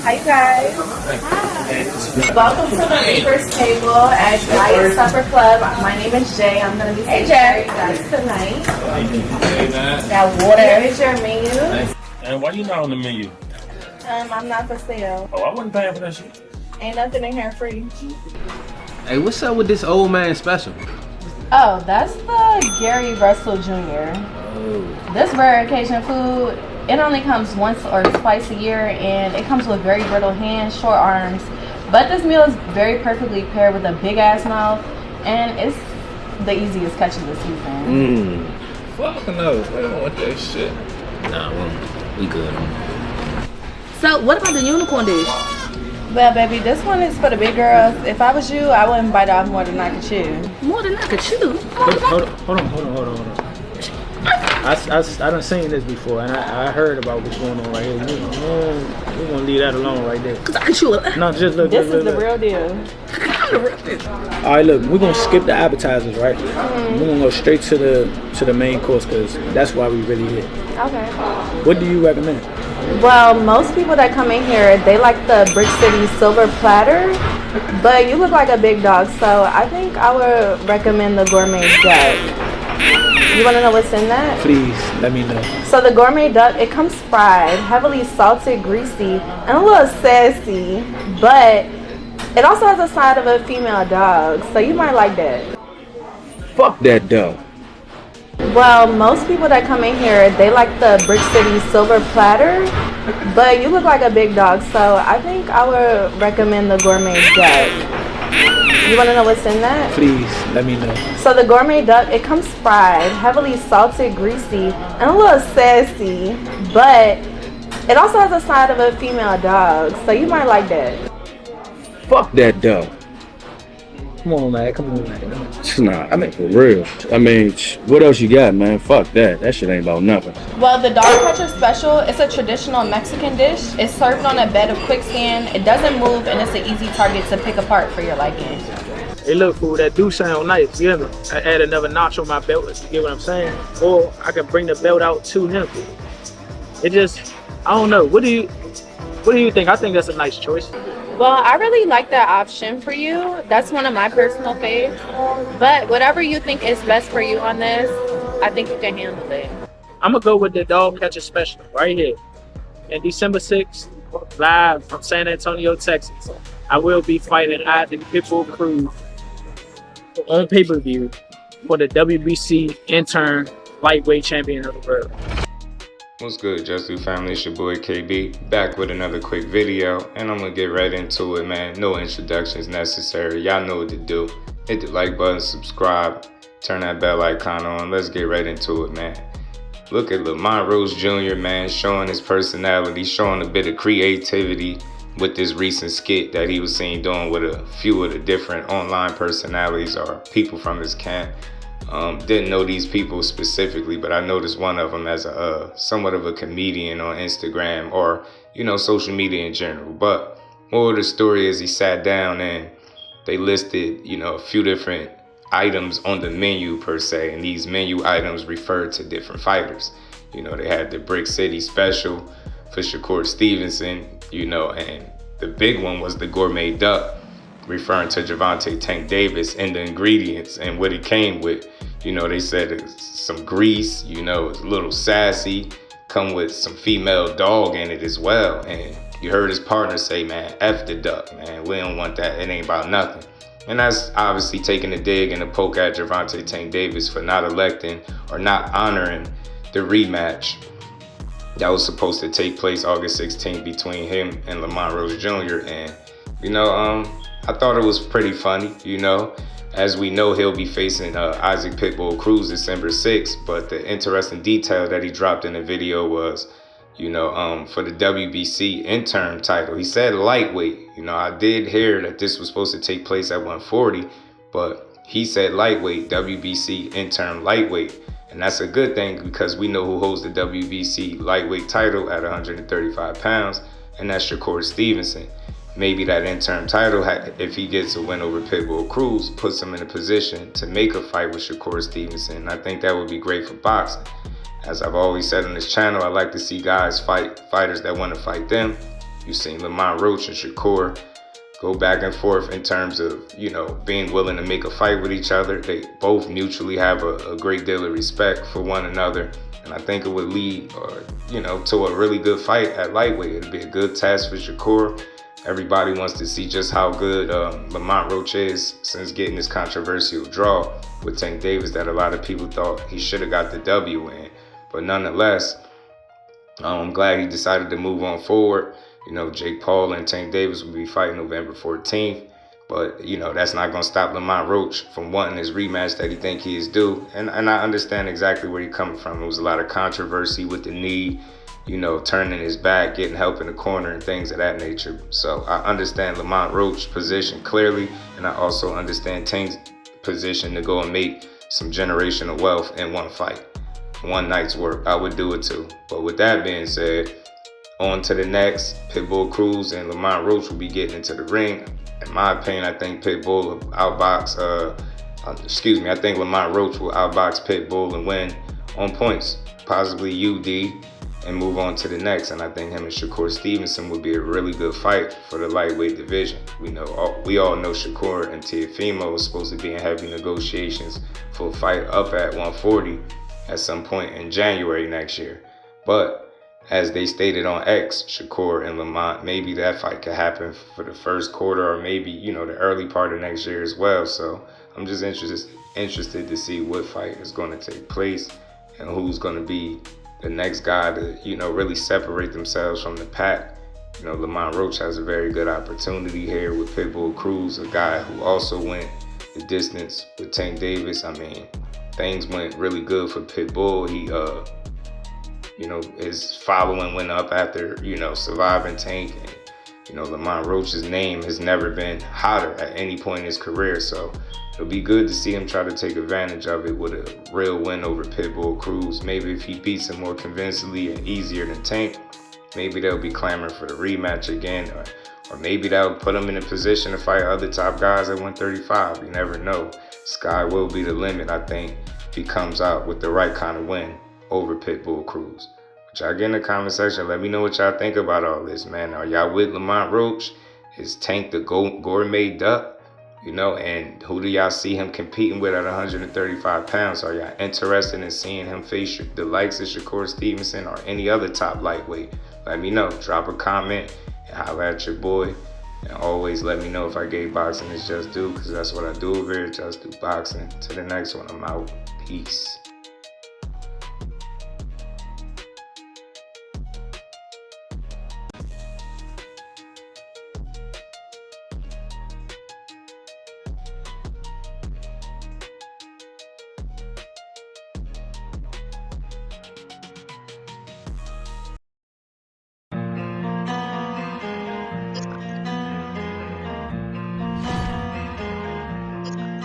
Hi guys. Hi. Welcome to the Reaper's Table at Diet Supper Club. My name is Jay. I'm going to be taking care of you guys tonight. Got water. Here is your menu. And why you not on the menu? I'm not for sale. Oh, I wasn't paying for that shit. Ain't nothing in here free. Hey, what's up with this old man special? Oh, that's the Gary Russell Jr. Oh. This rare occasion food, it only comes once or twice a year, and it comes with very brittle hands, short arms. But this meal is very perfectly paired with a big ass mouth, and it's the easiest catch of the season. Fuck no, we don't want that shit. Nah, we good. So, what about the unicorn dish? Well, baby, this one is for the big girls. If I was you, I wouldn't bite off more than I could chew. More than I could chew? Hold on. I done seen this before, and I heard about what's going on right here. We're gonna leave that alone right there. Cause I can chew it. No, just look. This is the real deal. All right, look, we're gonna skip the appetizers, right? We're gonna go straight to the main course, cause that's why we really here. Okay. What do you recommend? Well, most people that come in here, they like the Brick City silver platter, but you look like a big dog, so I think I would recommend the Gourmet Duck. You want to know what's in that? Please, let me know. So the Gourmet Duck, it comes fried, heavily salted, greasy, and a little sassy, but it also has a side of a female dog, so you might like that. Fuck that dog. Well, most people that come in here, they like the Brick City silver platter, but you look like a big dog, so I think I would recommend the Gourmet Duck. You want to know what's in that? Please, let me know. So the Gourmet Duck, it comes fried, heavily salted, greasy, and a little sassy, but it also has a side of a female dog, so you might like that. Fuck that dog. Come on, man. Nah, I mean, for real. I mean, what else you got, man? Fuck that. That shit ain't about nothing. Well, the Dog Catcher Special, it's a traditional Mexican dish. It's served on a bed of quicksand. It doesn't move, and it's an easy target to pick apart for your liking. Hey, look, fool, that do sound nice. You hear me? I add another notch on my belt, you get what I'm saying? Or I can bring the belt out to him. It just, I don't know. What do you think? I think that's a nice choice. Well, I really like that option for you. That's one of my personal faves. But whatever you think is best for you on this, I think you can handle it. I'm going to go with the Dog Catcher Special right here. And December 6th, live from San Antonio, Texas, I will be fighting the Pitbull Crew on pay-per-view for the WBC interim lightweight champion of the world. What's good, Just Do family? It's your boy KB, back with another quick video, and I'm gonna get right into it, man. No introductions necessary. Y'all know what to do. Hit the like button, subscribe, turn that bell icon on. Let's get right into it, man. Look at Lamont Roach Jr., man, showing his personality, showing a bit of creativity with this recent skit that he was seen doing with a few of the different online personalities or people from his camp. Didn't know these people specifically, but I noticed one of them as a somewhat of a comedian on Instagram or, social media in general. But more of the story is he sat down and they listed, a few different items on the menu per se, and these menu items referred to different fighters. They had the Brick City special for Shakur Stevenson, and the big one was the Gourmet Duck, referring to Gervonta Tank Davis, and the ingredients and what it came with. They said it's some grease, it's a little sassy, come with some female dog in it as well. And you heard his partner say, man, F the duck, man. We don't want that. It ain't about nothing. And that's obviously taking a dig and a poke at Gervonta Tank Davis for not electing or not honoring the rematch that was supposed to take place August 16th between him and Lamont Roach Jr. And, I thought it was pretty funny, As we know, he'll be facing Isaac Pitbull Cruz December 6th. But the interesting detail that he dropped in the video was, for the WBC interim title, he said lightweight. I did hear that this was supposed to take place at 140, but he said lightweight, WBC interim lightweight. And that's a good thing because we know who holds the WBC lightweight title at 135 pounds, and that's Shakur Stevenson. Maybe that interim title, if he gets a win over Pitbull Cruz, puts him in a position to make a fight with Shakur Stevenson. I think that would be great for boxing. As I've always said on this channel, I like to see guys fight fighters that want to fight them. You've seen Lamont Roach and Shakur go back and forth in terms of, you know, being willing to make a fight with each other. They both mutually have a great deal of respect for one another. And I think it would lead, you know, to a really good fight at lightweight. It'd be a good test for Shakur. Everybody wants to see just how good Lamont Roach is since getting this controversial draw with Tank Davis that a lot of people thought he should have got the W in. But nonetheless, I'm glad he decided to move on forward. You know, Jake Paul and Tank Davis will be fighting November 14th. But, you know, that's not going to stop Lamont Roach from wanting his rematch that he think he is due. And I understand exactly where he's coming from. There was a lot of controversy with the knee, you know, turning his back, getting help in the corner and things of that nature. So I understand Lamont Roach's position clearly. And I also understand Tank's position to go and make some generational wealth in one fight. One night's work. I would do it too. But with that being said, on to the next. Pitbull Cruz and Lamont Roach will be getting into the ring. In my opinion, I think Pitbull will outbox, I think Lamont Roach will outbox Pitbull and win on points, possibly UD, and move on to the next. And I think him and Shakur Stevenson would be a really good fight for the lightweight division. We all know Shakur and Teofimo is supposed to be in heavy negotiations for a fight up at 140 at some point in January next year. But as they stated on X, Shakur and Lamont, maybe that fight could happen for the first quarter or maybe, you know, the early part of next year as well. So I'm just interested to see what fight is going to take place and who's going to be the next guy to, you know, really separate themselves from the pack. You know, Lamont Roach has a very good opportunity here with Pitbull Cruz, a guy who also went the distance with Tank Davis. I mean, things went really good for Pitbull. He, you know, his following went up after, you know, surviving Tank. And, you know, Lamont Roach's name has never been hotter at any point in his career. So it'll be good to see him try to take advantage of it with a real win over Pitbull Cruz. Maybe if he beats him more convincingly and easier than Tank, maybe they'll be clamoring for the rematch again. Or maybe that'll put him in a position to fight other top guys at 135. You never know. Sky will be the limit, I think, if he comes out with the right kind of win over Pitbull Cruz. But y'all get in the comment section. Let me know what y'all think about all this, man. Are y'all with Lamont Roach? Is Tank the gourmet duck? You know, and who do y'all see him competing with at 135 pounds? Are y'all interested in seeing him face the likes of Shakur Stevenson or any other top lightweight? Let me know. Drop a comment and holler at your boy. And always let me know if I gave boxing its just due, because that's what I do over here, Just Do Boxing. To the next one, I'm out. Peace.